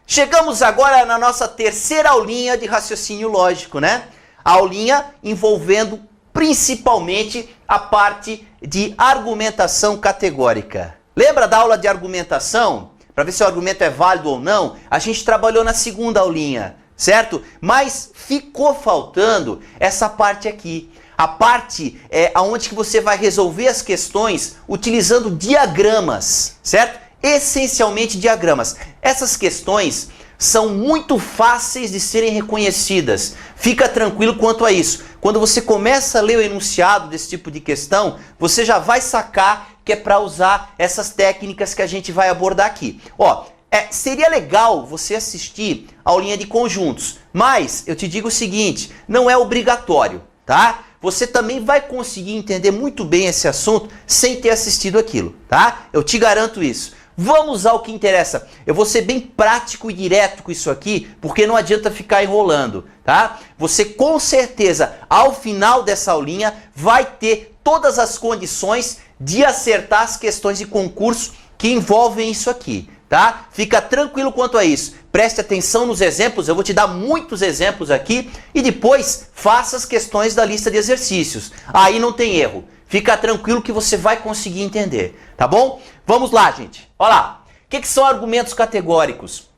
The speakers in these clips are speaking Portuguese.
Chegamos agora na nossa terceira aulinha de raciocínio lógico, né? A aulinha envolvendo principalmente a parte de argumentação categórica. Lembra da aula de argumentação? Para ver se o argumento é válido ou não, a gente trabalhou na segunda aulinha, certo? Mas ficou faltando essa parte aqui. A parte onde que você vai resolver as questões utilizando diagramas, certo? Essencialmente diagramas. Essas questões são muito fáceis de serem reconhecidas. Fica tranquilo quanto a isso. Quando você começa a ler o enunciado desse tipo de questão, você já vai sacar que é para usar essas técnicas que a gente vai abordar aqui. Ó, seria legal você assistir a aulinha de conjuntos, mas eu te digo o seguinte, não é obrigatório, tá? Você também vai conseguir entender muito bem esse assunto sem ter assistido aquilo, tá? Eu te garanto isso. Vamos ao que interessa. Eu vou ser bem prático e direto com isso aqui, porque não adianta ficar enrolando, tá? Você com certeza, ao final dessa aulinha, vai ter todas as condições de acertar as questões de concurso que envolvem isso aqui, tá? Fica tranquilo quanto a isso. Preste atenção nos exemplos, eu vou te dar muitos exemplos aqui e depois faça as questões da lista de exercícios. Aí não tem erro. Fica tranquilo que você vai conseguir entender, tá bom? Vamos lá, gente. Olha lá. O que são argumentos categóricos?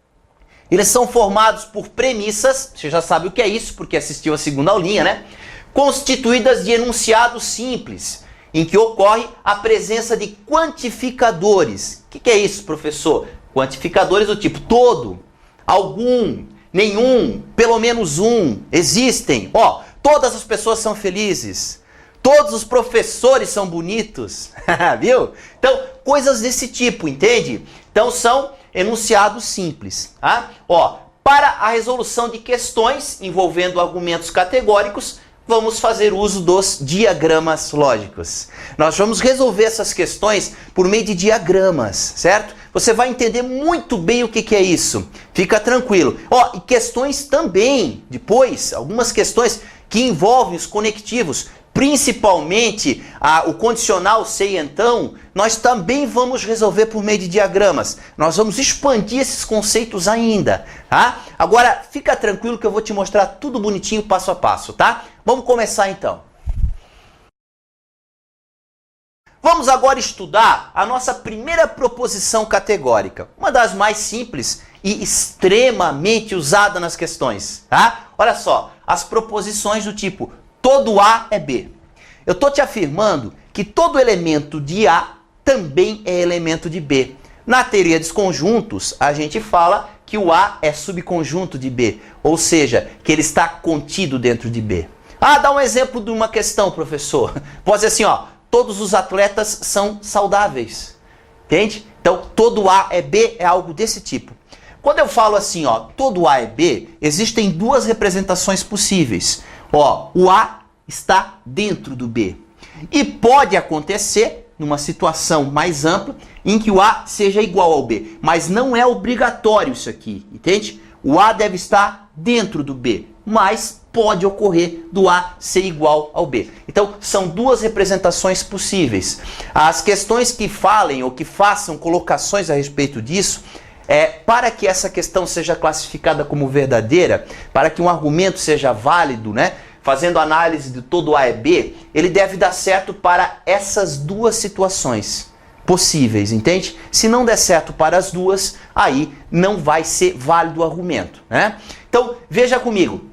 Eles são formados por premissas, você já sabe o que é isso, porque assistiu a segunda aulinha, né? Constituídas de enunciados simples, em que ocorre a presença de quantificadores. O que é isso, professor? Quantificadores do tipo todo, algum, nenhum, pelo menos um, existem. Ó, todas as pessoas são felizes. Todos os professores são bonitos, viu? Então, coisas desse tipo, entende? Então, são enunciados simples, tá? Ó, para a resolução de questões envolvendo argumentos categóricos, vamos fazer uso dos diagramas lógicos. Nós vamos resolver essas questões por meio de diagramas, certo? Você vai entender muito bem o que é isso. Fica tranquilo. Ó, e questões também, depois, algumas questões que envolvem os conectivos, principalmente o condicional se e então, nós também vamos resolver por meio de diagramas. Nós vamos expandir esses conceitos ainda, tá? Agora, fica tranquilo que eu vou te mostrar tudo bonitinho, passo a passo, tá? Vamos começar então. Vamos agora estudar a nossa primeira proposição categórica, uma das mais simples e extremamente usada nas questões, tá? Olha só, as proposições do tipo todo A é B. Eu estou te afirmando que todo elemento de A também é elemento de B. Na teoria dos conjuntos, a gente fala que o A é subconjunto de B, ou seja, que ele está contido dentro de B. Ah, dá um exemplo de uma questão, professor. Pode ser assim, ó, todos os atletas são saudáveis, entende? Então, todo A é B é algo desse tipo. Quando eu falo assim, ó, todo A é B, existem duas representações possíveis. Ó, o A está dentro do B. E pode acontecer, numa situação mais ampla, em que o A seja igual ao B. Mas não é obrigatório isso aqui, entende? O A deve estar dentro do B, mas pode ocorrer do A ser igual ao B. Então, são duas representações possíveis. As questões que falem ou que façam colocações a respeito disso, para que essa questão seja classificada como verdadeira, para que um argumento seja válido, né? Fazendo análise de todo A é B, ele deve dar certo para essas duas situações possíveis, entende? Se não der certo para as duas, aí não vai ser válido o argumento, né? Então, veja comigo.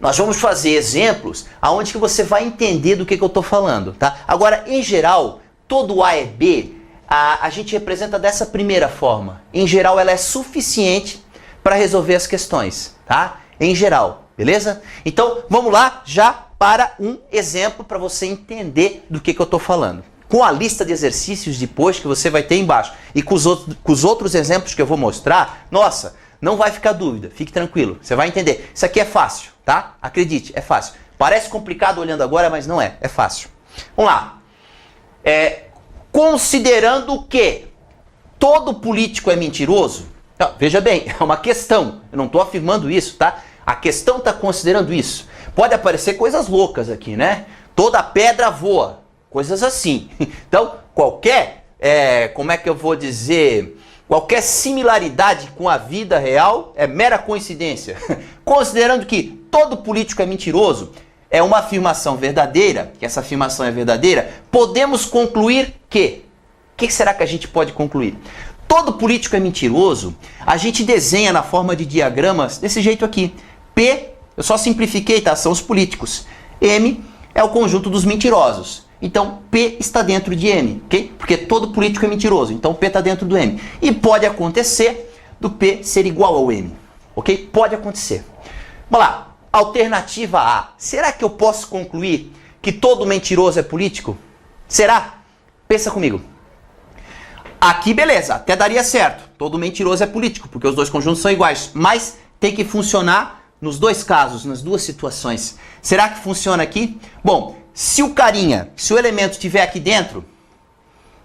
Nós vamos fazer exemplos aonde que você vai entender do que eu estou falando, tá? Agora, em geral, todo A é B, a gente representa dessa primeira forma. Em geral, ela é suficiente para resolver as questões, tá? Em geral. Beleza? Então, vamos lá já para um exemplo para você entender do que eu estou falando. Com a lista de exercícios depois que você vai ter embaixo e com os outros exemplos que eu vou mostrar, nossa, não vai ficar dúvida, fique tranquilo, você vai entender. Isso aqui é fácil, tá? Acredite, é fácil. Parece complicado olhando agora, mas não é, é fácil. Vamos lá. Considerando que todo político é mentiroso, veja bem, é uma questão, eu não estou afirmando isso, tá? A questão está considerando isso. Pode aparecer coisas loucas aqui, né? Toda pedra voa. Coisas assim. Então, qualquer, como é que eu vou dizer, qualquer similaridade com a vida real é mera coincidência. Considerando que todo político é mentiroso, é uma afirmação verdadeira, que essa afirmação é verdadeira, podemos concluir que... O que será que a gente pode concluir? Todo político é mentiroso, a gente desenha na forma de diagramas desse jeito aqui. P, eu só simplifiquei, tá? São os políticos. M é o conjunto dos mentirosos. Então, P está dentro de M, ok? Porque todo político é mentiroso, então P está dentro do M. E pode acontecer do P ser igual ao M, ok? Pode acontecer. Vamos lá. Alternativa A. Será que eu posso concluir que todo mentiroso é político? Será? Pensa comigo. Aqui, beleza, até daria certo. Todo mentiroso é político, porque os dois conjuntos são iguais. Mas tem que funcionar nos dois casos, nas duas situações. Será que funciona aqui? Bom, se o carinha, se o elemento estiver aqui dentro,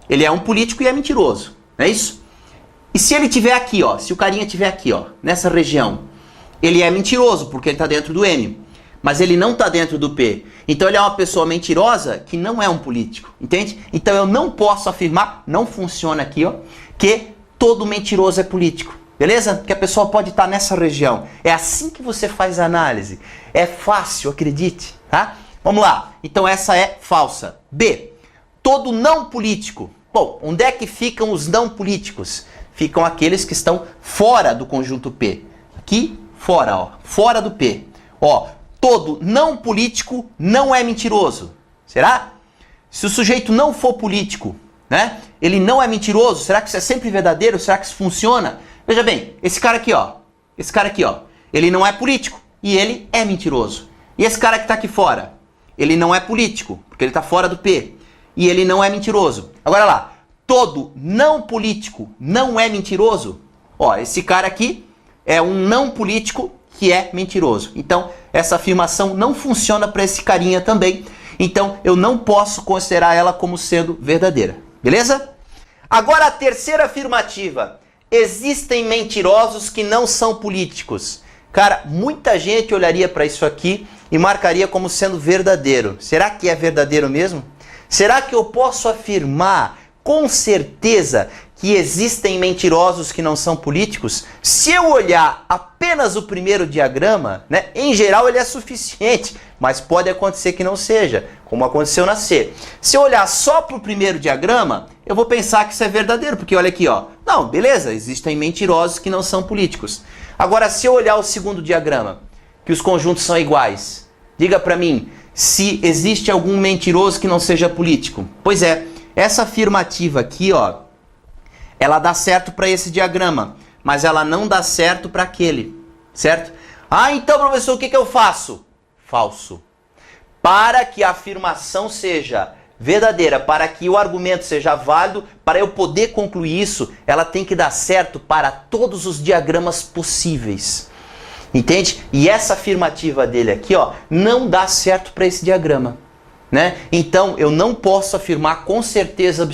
ele é um político e é mentiroso, não é isso? E se ele estiver aqui, ó, se o carinha estiver aqui, ó, nessa região, ele é mentiroso, porque ele está dentro do M, mas ele não está dentro do P. Então ele é uma pessoa mentirosa que não é um político, entende? Então eu não posso afirmar, não funciona aqui, ó, que todo mentiroso é político, beleza? Que a pessoa pode estar nessa região. É assim que você faz a análise. É fácil, acredite, tá? Vamos lá. Então essa é falsa. B. Todo não político. Bom, onde é que ficam os não políticos? Ficam aqueles que estão fora do conjunto P. Aqui, fora, ó, fora do P. Ó, todo não político não é mentiroso. Será? Se o sujeito não for político, né? Ele não é mentiroso. Será que isso é sempre verdadeiro? Será que isso funciona? Veja bem, esse cara aqui, ó. Esse cara aqui, ó. Ele não é político e ele é mentiroso. E esse cara que tá aqui fora, ele não é político, porque ele tá fora do P. E ele não é mentiroso. Agora lá, todo não político não é mentiroso. Ó, esse cara aqui é um não político que é mentiroso. Então, essa afirmação não funciona para esse carinha também. Então, eu não posso considerar ela como sendo verdadeira. Beleza? Agora, a terceira afirmativa. Existem mentirosos que não são políticos. Cara, muita gente olharia para isso aqui e marcaria como sendo verdadeiro. Será que é verdadeiro mesmo? Será que eu posso afirmar com certeza que existem mentirosos que não são políticos? Se eu olhar apenas o primeiro diagrama, né, em geral ele é suficiente, mas pode acontecer que não seja, como aconteceu na C. Se eu olhar só para o primeiro diagrama, eu vou pensar que isso é verdadeiro, porque olha aqui, ó. Não, beleza, existem mentirosos que não são políticos. Agora, se eu olhar o segundo diagrama, que os conjuntos são iguais, diga para mim se existe algum mentiroso que não seja político. Pois é, essa afirmativa aqui, ó, ela dá certo para esse diagrama, mas ela não dá certo para aquele, certo? Ah, então, professor, o que eu faço? Falso. Para que a afirmação seja verdadeira, para que o argumento seja válido, para eu poder concluir isso, ela tem que dar certo para todos os diagramas possíveis. Entende? E essa afirmativa dele aqui, ó, não dá certo para esse diagrama, né? Então, eu não posso afirmar com certeza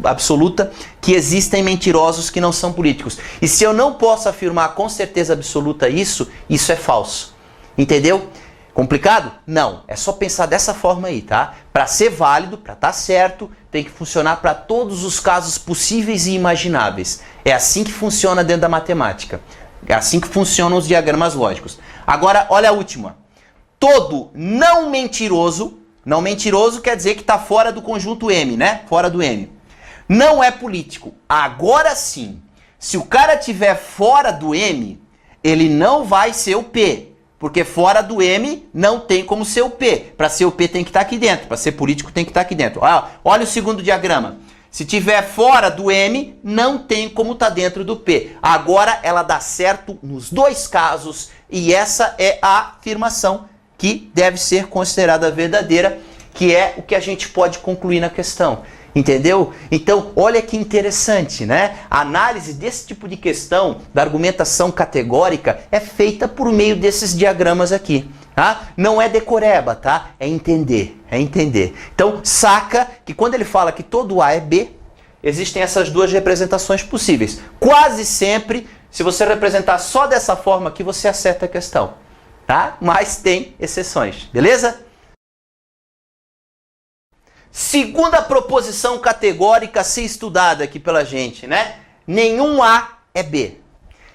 absoluta que existem mentirosos que não são políticos. E se eu não posso afirmar com certeza absoluta isso é falso. Entendeu? Complicado? Não. É só pensar dessa forma aí, tá? Para ser válido, para estar certo, tem que funcionar para todos os casos possíveis e imagináveis. É assim que funciona dentro da matemática. É assim que funcionam os diagramas lógicos. Agora, olha a última. Todo não mentiroso quer dizer que está fora do conjunto M, né? Fora do M. Não é político. Agora sim, se o cara estiver fora do M, ele não vai ser o P. Porque fora do M não tem como ser o P. Para ser o P tem que estar aqui dentro. Para ser político tem que estar aqui dentro. Olha o segundo diagrama. Se tiver fora do M, não tem como estar dentro do P. Agora ela dá certo nos dois casos. E essa é a afirmação que deve ser considerada verdadeira, que é o que a gente pode concluir na questão. Entendeu? Então, olha que interessante, né? A análise desse tipo de questão, da argumentação categórica, é feita por meio desses diagramas aqui. Tá? Não é decoreba, tá? É entender, é entender. Então, saca que quando ele fala que todo A é B, existem essas duas representações possíveis. Quase sempre, se você representar só dessa forma aqui, você acerta a questão. Tá? Mas tem exceções, beleza? Segunda proposição categórica a ser estudada aqui pela gente, né? nenhum A é B.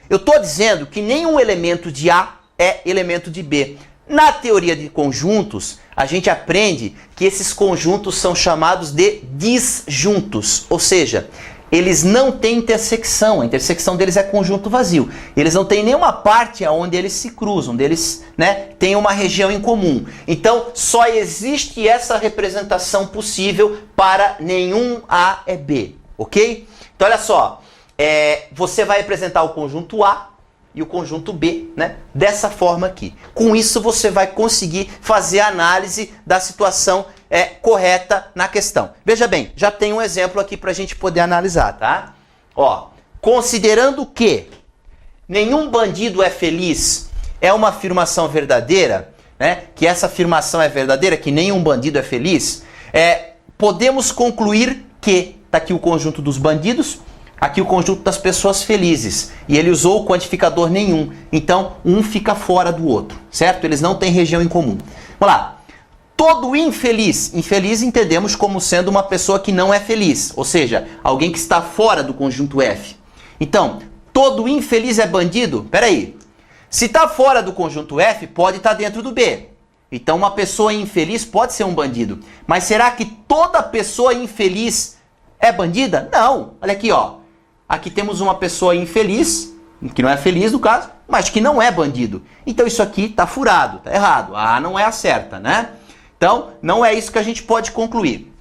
Eu estou dizendo que nenhum elemento de A é elemento de B. Na teoria de conjuntos, a gente aprende que esses conjuntos são chamados de disjuntos, ou seja, eles não têm intersecção, a intersecção deles é conjunto vazio. Eles não têm nenhuma parte onde eles se cruzam, onde eles, têm uma região em comum. Então, só existe essa representação possível para nenhum A é B, ok? Então, olha só, você vai representar o conjunto A e o conjunto B, dessa forma aqui. Com isso, você vai conseguir fazer a análise da situação correta na questão. Veja bem, já tem um exemplo aqui para a gente poder analisar, tá? Ó, considerando que nenhum bandido é feliz é uma afirmação verdadeira, que essa afirmação é verdadeira, que nenhum bandido é feliz, podemos concluir que, tá aqui o conjunto dos bandidos, aqui o conjunto das pessoas felizes. E ele usou o quantificador nenhum. Então, um fica fora do outro, certo? Eles não têm região em comum. Vamos lá. Todo infeliz. Infeliz entendemos como sendo uma pessoa que não é feliz. Ou seja, alguém que está fora do conjunto F. Então, todo infeliz é bandido? Peraí. Se está fora do conjunto F, pode estar dentro do B. Então, uma pessoa infeliz pode ser um bandido. Mas será que toda pessoa infeliz é bandida? Não. Olha aqui, ó. Aqui temos uma pessoa infeliz, que não é feliz no caso, mas que não é bandido. Então isso aqui está furado, está errado. A não é a certa, Então, não é isso que a gente pode concluir.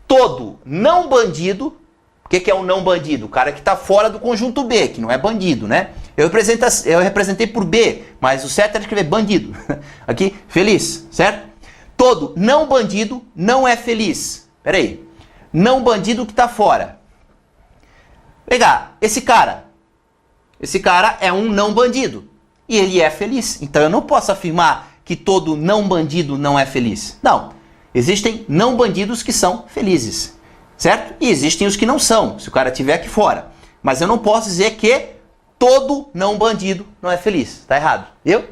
Todo não bandido, o que é um não bandido? O cara que está fora do conjunto B, que não é bandido, Eu representei por B, mas o certo era escrever bandido. Aqui, feliz, certo? Todo não bandido não é feliz. Peraí. Não bandido que está fora. Pegar, esse cara é um não bandido e ele é feliz. Então eu não posso afirmar que todo não bandido não é feliz. Não, existem não bandidos que são felizes, certo? E existem os que não são, se o cara estiver aqui fora. Mas eu não posso dizer que todo não bandido não é feliz. Tá errado, viu?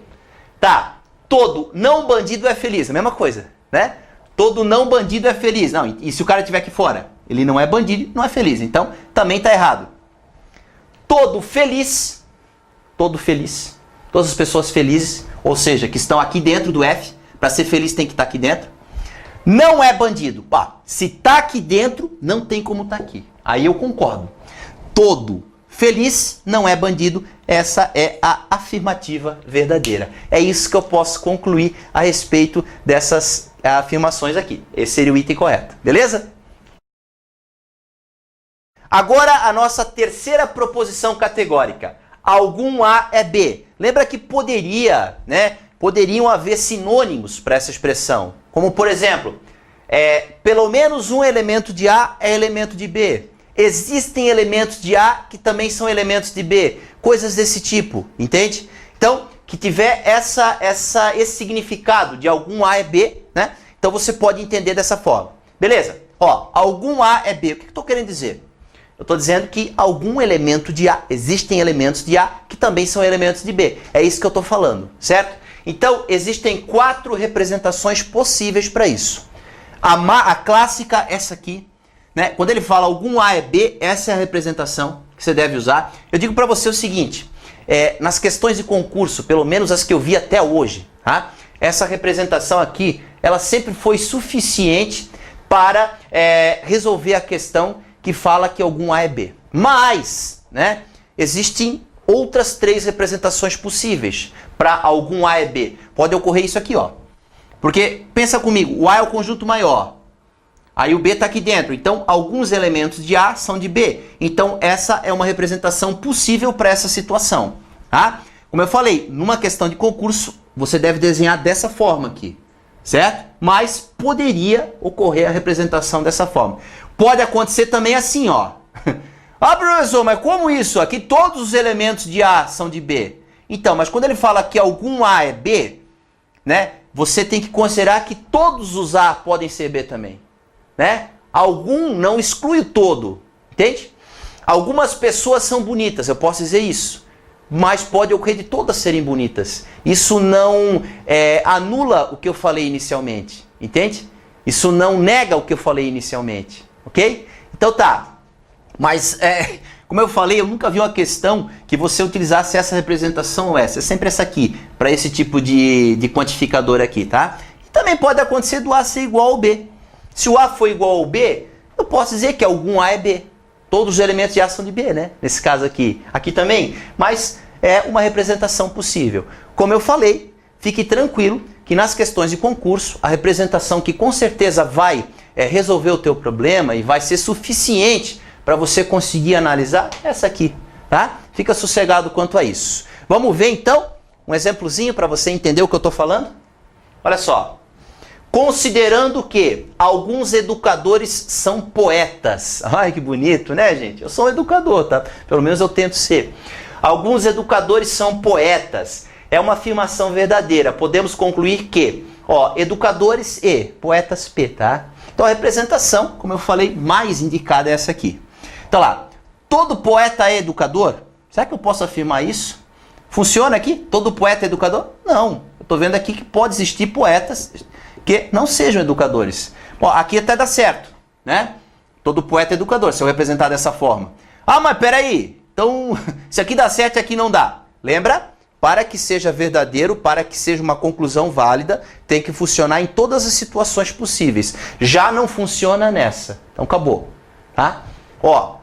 Tá, todo não bandido é feliz, a mesma coisa, Todo não bandido é feliz. Não, e se o cara estiver aqui fora? Ele não é bandido, não é feliz. Então, também está errado. Todo feliz, todas as pessoas felizes, ou seja, que estão aqui dentro do F, para ser feliz tem que estar aqui dentro, não é bandido. Pá, se está aqui dentro, não tem como estar aqui. Aí eu concordo. Todo feliz não é bandido. Essa é a afirmativa verdadeira. É isso que eu posso concluir a respeito dessas afirmações aqui. Esse seria o item correto. Beleza? Agora a nossa terceira proposição categórica. Algum A é B. Lembra que poderiam haver sinônimos para essa expressão. Como, por exemplo, pelo menos um elemento de A é elemento de B. Existem elementos de A que também são elementos de B. Coisas desse tipo, entende? Então, que tiver esse significado de algum A é B, Então você pode entender dessa forma. Beleza? Ó, algum A é B. O que eu estou querendo dizer? Eu estou dizendo que algum elemento de A, existem elementos de A que também são elementos de B. É isso que eu estou falando, certo? Então, existem 4 representações possíveis para isso. A clássica, essa aqui, quando ele fala algum A é B, essa é a representação que você deve usar. Eu digo para você o seguinte, nas questões de concurso, pelo menos as que eu vi até hoje, essa representação aqui, ela sempre foi suficiente para resolver a questão que fala que algum A é B. Mas, existem outras 3 representações possíveis para algum A é B. Pode ocorrer isso aqui, ó. Porque, pensa comigo, o A é o conjunto maior. Aí o B está aqui dentro. Então, alguns elementos de A são de B. Então, essa é uma representação possível para essa situação. Tá? Como eu falei, numa questão de concurso, você deve desenhar dessa forma aqui. Certo? Mas poderia ocorrer a representação dessa forma. Pode acontecer também assim, ó. Ah, professor, mas como isso? Aqui todos os elementos de A são de B. Então, mas quando ele fala que algum A é B, você tem que considerar que todos os A podem ser B também. Algum não exclui o todo, entende? Algumas pessoas são bonitas, eu posso dizer isso. Mas pode ocorrer de todas serem bonitas. Isso não anula o que eu falei inicialmente, entende? Isso não nega o que eu falei inicialmente, ok? Então tá. Mas Como eu falei, eu nunca vi uma questão que você utilizasse essa representação ou essa. É sempre essa aqui, para esse tipo de quantificador aqui, tá? E também pode acontecer do A ser igual ao B. Se o A for igual ao B, eu posso dizer que algum A é B. Todos os elementos de A são de B, né? Nesse caso aqui. Aqui também. Mas é uma representação possível. Como eu falei, fique tranquilo que nas questões de concurso, a representação que com certeza vai resolver o teu problema e vai ser suficiente para você conseguir analisar é essa aqui, tá? Fica sossegado quanto a isso. Vamos ver então um exemplozinho para você entender o que eu estou falando? Olha só. Considerando que alguns educadores são poetas. Ai, que bonito, né, gente? Eu sou um educador, tá? Pelo menos eu tento ser. Alguns educadores são poetas. É uma afirmação verdadeira. Podemos concluir que, educadores e poetas P, tá? Então a representação, como eu falei, mais indicada é essa aqui. Então lá, todo poeta é educador? Será que eu posso afirmar isso? Funciona aqui? Todo poeta é educador? Não. Eu estou vendo aqui que pode existir poetas que não sejam educadores. Bom, aqui até dá certo, né? Todo poeta é educador, se eu representar dessa forma. Ah, mas peraí, então se aqui dá certo e aqui não dá. Lembra? Para que seja verdadeiro, para que seja uma conclusão válida, tem que funcionar em todas as situações possíveis. Já não funciona nessa. Então acabou, tá?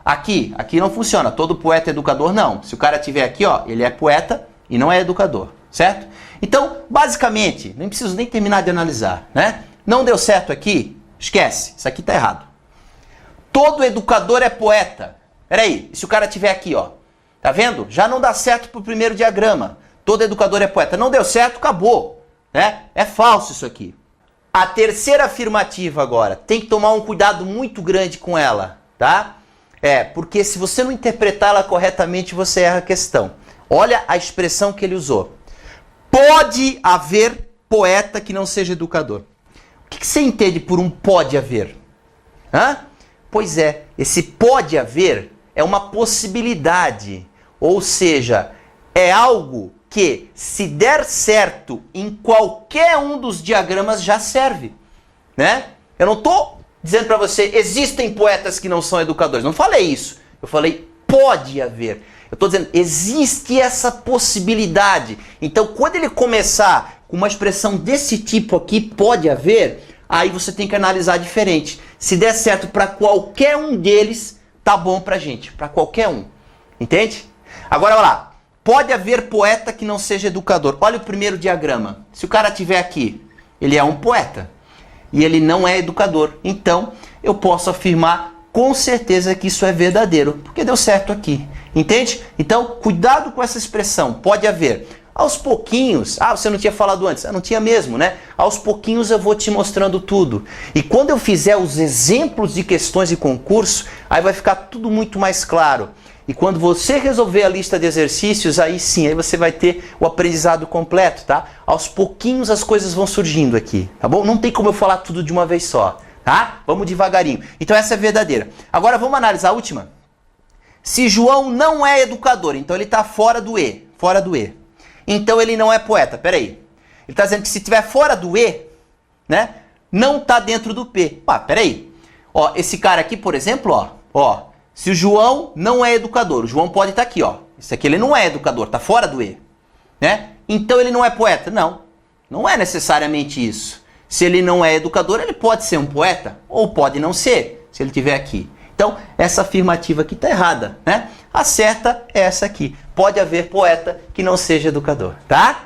Aqui não funciona. Todo poeta é educador, não. Se o cara tiver aqui, ele é poeta e não é educador, certo? Então, basicamente, nem preciso nem terminar de analisar, né? Não deu certo aqui, esquece, isso aqui tá errado. Todo educador é poeta. Peraí, se o cara tiver aqui, tá vendo? Já não dá certo pro primeiro diagrama. Todo educador é poeta. Não deu certo, acabou, né? É falso isso aqui. A terceira afirmativa agora, tem que tomar um cuidado muito grande com ela, tá? Porque se você não interpretar ela corretamente, você erra a questão. Olha a expressão que ele usou. Pode haver poeta que não seja educador. O que você entende por um pode haver? Pois é, esse pode haver é uma possibilidade. Ou seja, é algo que, se der certo em qualquer um dos diagramas, já serve, né? Eu não estou dizendo para você, existem poetas que não são educadores. Não falei isso. Eu falei, pode haver. Eu estou dizendo, existe essa possibilidade. Então, quando ele começar com uma expressão desse tipo aqui, pode haver, aí você tem que analisar diferente. Se der certo para qualquer um deles, tá bom pra gente. Para qualquer um. Entende? Agora, olha lá. Pode haver poeta que não seja educador. Olha o primeiro diagrama. Se o cara estiver aqui, ele é um poeta. E ele não é educador. Então, eu posso afirmar com certeza que isso é verdadeiro. Porque deu certo aqui. Entende? Então, cuidado com essa expressão. Pode haver. Aos pouquinhos... você não tinha falado antes. Não tinha mesmo, né? Aos pouquinhos eu vou te mostrando tudo. E quando eu fizer os exemplos de questões de concurso, aí vai ficar tudo muito mais claro. E quando você resolver a lista de exercícios, aí sim, aí você vai ter o aprendizado completo, tá? Aos pouquinhos as coisas vão surgindo aqui, tá bom? Não tem como eu falar tudo de uma vez só, tá? Vamos devagarinho. Então essa é verdadeira. Agora vamos analisar a última. Se João não é educador, então ele está fora do E. Fora do E. Então ele não é poeta. Peraí. Ele está dizendo que se estiver fora do E, né? Não está dentro do P. Peraí. Esse cara aqui, por exemplo, se o João não é educador, o João pode estar aqui, Esse aqui ele não é educador, está fora do E, né? Então ele não é poeta. Não, não é necessariamente isso. Se ele não é educador, ele pode ser um poeta ou pode não ser, se ele estiver aqui. Então, essa afirmativa aqui está errada, né? A certa é essa aqui. Pode haver poeta que não seja educador, tá?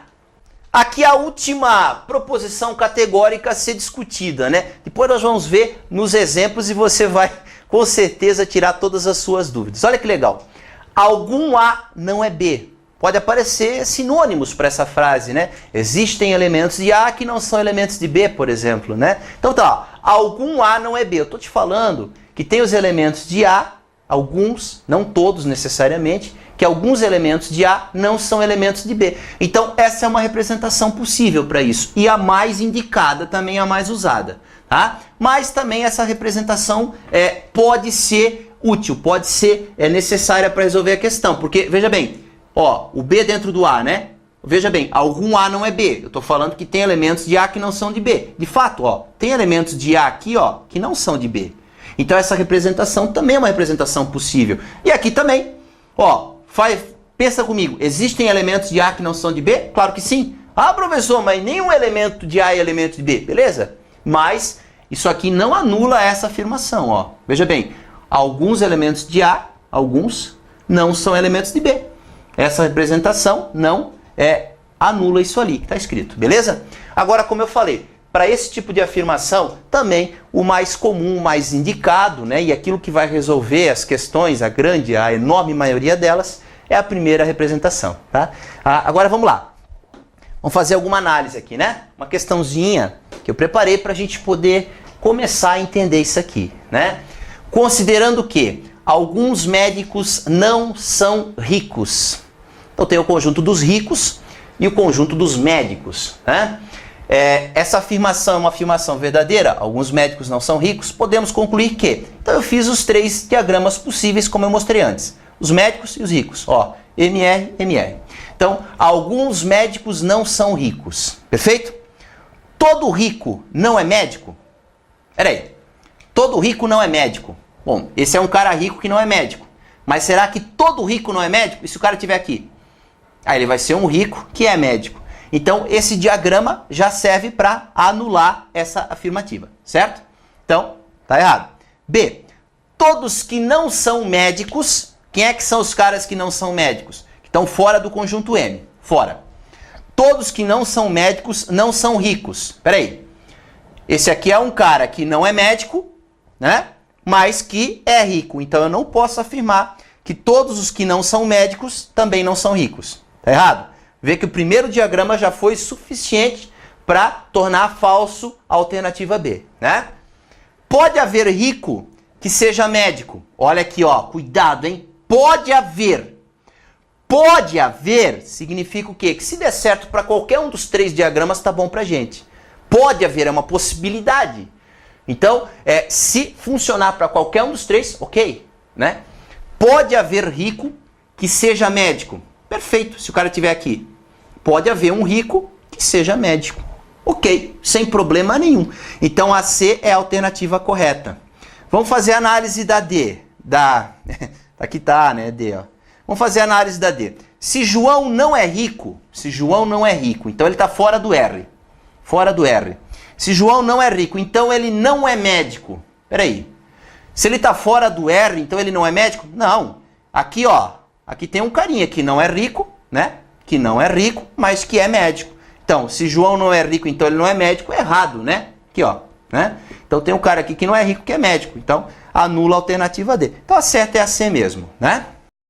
Aqui a última proposição categórica a ser discutida, né? Depois nós vamos ver nos exemplos e você vai com certeza tirar todas as suas dúvidas. Olha que legal. Algum A não é B. Pode aparecer sinônimos para essa frase, né? Existem elementos de A que não são elementos de B, por exemplo, né? Então tá, algum A não é B. Eu estou te falando que tem os elementos de A, alguns, não todos necessariamente, que alguns elementos de A não são elementos de B. Então essa é uma representação possível para isso. E a mais indicada, também a mais usada. Tá? Mas também essa representação pode ser útil, pode ser necessária para resolver a questão. Porque, veja bem, o B dentro do A, né? Veja bem, algum A não é B. Eu estou falando que tem elementos de A que não são de B. De fato, tem elementos de A aqui, que não são de B. Então essa representação também é uma representação possível. E aqui também, ó, pensa comigo, existem elementos de A que não são de B? Claro que sim. Ah, professor, mas nenhum elemento de A é elemento de B, beleza? Mas isso aqui não anula essa afirmação, ó. Veja bem, alguns elementos de A, alguns não são elementos de B. Essa representação não anula isso ali que está escrito, beleza? Agora, como eu falei, para esse tipo de afirmação, também o mais comum, o mais indicado, né, e aquilo que vai resolver as questões, a enorme maioria delas, é a primeira representação, tá? Agora vamos lá. Vamos fazer alguma análise aqui, né? Uma questãozinha que eu preparei para a gente poder começar a entender isso aqui, né? Considerando que alguns médicos não são ricos. Então tem o conjunto dos ricos e o conjunto dos médicos, né? Essa afirmação é uma afirmação verdadeira? Alguns médicos não são ricos? Podemos concluir que. Então eu fiz os 3 diagramas possíveis, como eu mostrei antes. Os médicos e os ricos. Ó, MR, MR. Então, alguns médicos não são ricos. Perfeito? Todo rico não é médico? Peraí. Todo rico não é médico. Bom, esse é um cara rico que não é médico. Mas será que todo rico não é médico? E se o cara estiver aqui? Aí ele vai ser um rico que é médico. Então, esse diagrama já serve para anular essa afirmativa, certo? Então, tá errado. B. Todos que não são médicos, quem é que são os caras que não são médicos? Que estão fora do conjunto M. Fora. Todos que não são médicos não são ricos. Peraí. Esse aqui é um cara que não é médico, né? Mas que é rico. Então, eu não posso afirmar que todos os que não são médicos também não são ricos. Tá errado? Vê que o primeiro diagrama já foi suficiente para tornar falso a alternativa B, né? Pode haver rico que seja médico. Olha aqui, ó, cuidado, hein? Pode haver. Pode haver significa o quê? Que se der certo para qualquer um dos 3 diagramas, tá bom pra gente. Pode haver, é uma possibilidade. Então, se funcionar para qualquer um dos 3, ok, né? Pode haver rico que seja médico. Perfeito, se o cara estiver aqui. Pode haver um rico que seja médico. Ok, sem problema nenhum. Então a C é a alternativa correta. Vamos fazer a análise da D. Aqui tá, né, D, ó. Vamos fazer a análise da D. Se João não é rico, então ele está fora do R. Fora do R. Se João não é rico, então ele não é médico. Peraí. Se ele está fora do R, então ele não é médico? Não. Aqui, ó. Aqui tem um carinha que não é rico, né? Que não é rico, mas que é médico. Então, se João não é rico, então ele não é médico, é errado, né? Aqui, ó, né? Então tem um cara aqui que não é rico, que é médico. Então, anula a alternativa D. Então, a certa é a C mesmo, né?